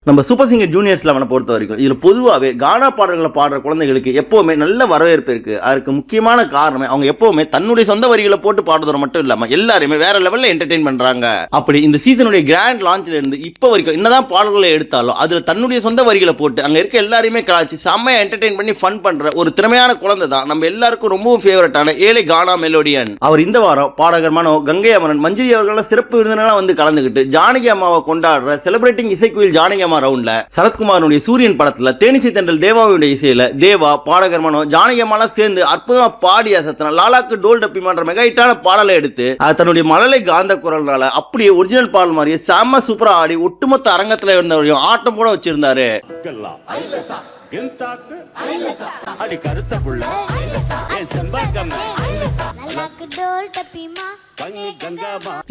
நம்ம super singer juniors லெவனை பொறுத்த வரைக்கும் இதில் பொதுவாகவே கானா பாடல்களை பாடுற குழந்தைகளுக்கு எப்போவுமே நல்ல வரவேற்பு இருக்குது. அதுக்கு முக்கியமான காரணமே அவங்க எப்போவுமே தன்னுடைய சொந்த வரிகளை போட்டு பாடுறது மட்டும் இல்லாமல் எல்லாருமே வேற லெவலில் என்டர்டெயின் பண்ணுறாங்க. அப்படி இந்த சீசனுடைய கிராண்ட் லான்ச்ல இருந்து இப்போ வரைக்கும் என்னதான் பாடல்களை எடுத்தாலும் அதில் தன்னுடைய சொந்த வரிகளை போட்டு அங்கே இருக்க எல்லாரையுமே கலாச்சி செம்மையாக என்டர்டெயின் பண்ணி ஃபன் பண்ணுற ஒரு திறமையான குழந்தை தான் நம்ம எல்லாருக்கும் ரொம்பவும் ஃபேவரட்டான ஏழை கானா மெலோடியன். அவர் இந்த வாரம் பாடகர் மனோ, கங்கை அமரன், மஞ்சுரி அவர்களாம் சிறப்பு விருந்தினராக வந்து கலந்துக்கிட்டு ஜானகி அம்மாவை கொண்டாடுற செலிபிரேட்டிங் இசைக்குயில் ஜானகி ரவுண்ட்ல சரத்குமாரனுடைய சூரியன் படத்துல தேனிசை தென்றல் தேவாவுடைய இசையில தேவா, பாடகர் மனோ, ஜானகி அம்மாலாம் சேர்ந்து அற்புதமா பாடி அசத்தின லாலாக்கு டோல் டப்பி மான்ற மெகா ஹிட்டான பாடலை எடுத்து தன்னுடைய மழலை காந்த குரல்னால அப்படியே ஒரிஜினல் பாடல் மாதிரியே செம்ம சூப்பரா ஆடி ஒட்டுமொத்த அரங்கத்துல இருந்தவரையும் ஆட்டம் கூட வச்சிருந்தாரு.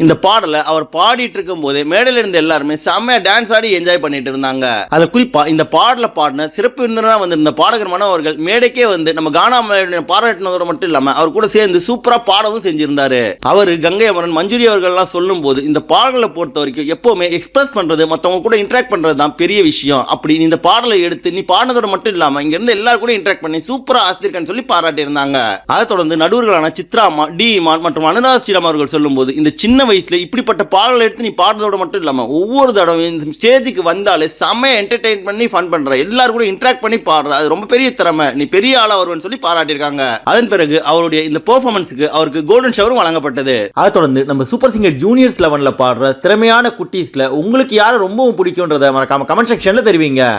இந்த பாடலை அவர் பாடிட்டு இருக்கும் போதே மேடையில இருந்த எல்லாருமே செம்மையா டான்ஸ் ஆடி என்ஜாய் பண்ணிட்டு இருந்தாங்க. அதுல குறிப்பா இந்த பாடல பாடின சிறப்பு விருந்தினரா வந்திருந்த பாடகர் மனோ அவர்கள் மேடைக்கே வந்து நம்ம கானா பாராட்டினதோட மட்டும் இல்லாம அவர் கூட சேர்ந்து சூப்பரா பாடவும் செஞ்சிருந்தாரு. அவர் கங்கை அமரன், மஞ்சுரி அவர்கள் எல்லாம் சொல்லும் போது இந்த பாடலை பொறுத்த வரைக்கும் எப்பவுமே எக்ஸ்பிரஸ் பண்றது, மத்தவங்க கூட இன்டராக்ட் பண்றது தான் பெரிய விஷயம். அப்படி இந்த பாடலை எடுத்து நீ பாடினதோட மட்டும் இல்லாம இங்க இருந்து எல்லாரும் கூட இன்டராக்ட் பண்ணி சூப்பரா ஆசிரியர்னு சொல்லி பாராட்டி இருந்தாங்க. அதை தொடர்ந்து நடுவர்களான சித்ராமா, டி இமான் மற்றும் அனுராக் ஸ்ரீராம் அவர்கள் சொல்லும் போது இந்த சின்ன வயசுல இப்படிப்பட்ட பாடலை எடுத்து நீ பாடுறதோட மட்டும் இல்லாம ஒவ்வொரு தடவை இந்த ஸ்டேஜுக்கு வந்தாலே செம்மையா என்டர்டெயின் பண்ணி ஃபன் பண்ற, எல்லாரும் கூட இன்டராக்ட் பண்ணி பாடுற, அது ரொம்ப பெரிய திறமை, நீ பெரிய ஆளா வருவன்னு சொல்லி பாராட்டியிருக்காங்க. அதன் பிறகு அவருடைய இந்த பெர்ஃபார்மன்ஸுக்கு அவருக்கு கோல்டன் ஷவரும் வழங்கப்பட்டது. அதை தொடர்ந்து நம்ம சூப்பர் சிங்கர் ஜூனியர்ஸ் லெவன்ல பாடுற திறமையான குட்டீஸ்ல உங்களுக்கு யாரை ரொம்பவும் பிடிக்கும்ன்றத மறக்காம கமெண்ட் செக்ஷன்ல தெரிவிங்க.